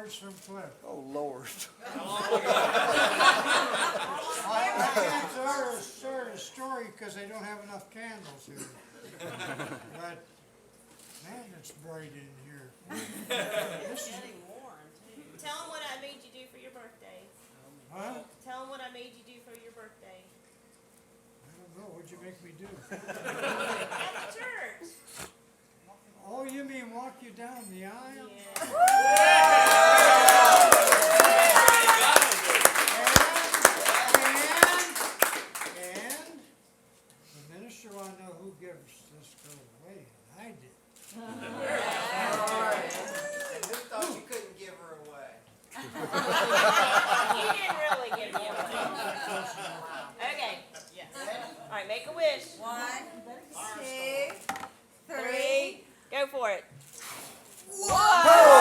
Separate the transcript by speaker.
Speaker 1: words from Cliff.
Speaker 2: Oh, Lord.
Speaker 1: I can't start a story because they don't have enough candles here. But, man, it's bright in here. This is,
Speaker 3: Getting warm too. Tell them what I made you do for your birthday.
Speaker 1: huh?
Speaker 3: Tell them what I made you do for your birthday.
Speaker 1: I don't know, what'd you make me do?
Speaker 3: At the church.
Speaker 1: Oh, you mean walk you down the aisle?
Speaker 3: Yeah.
Speaker 1: And the minister wanted to know who gives this girl away, and I did.
Speaker 4: And who thought you couldn't give her away?
Speaker 3: You didn't really give me away. Okay. Yes. All right, make a wish.
Speaker 5: 1, 2, 3.
Speaker 3: Go for it.
Speaker 5: Whoa!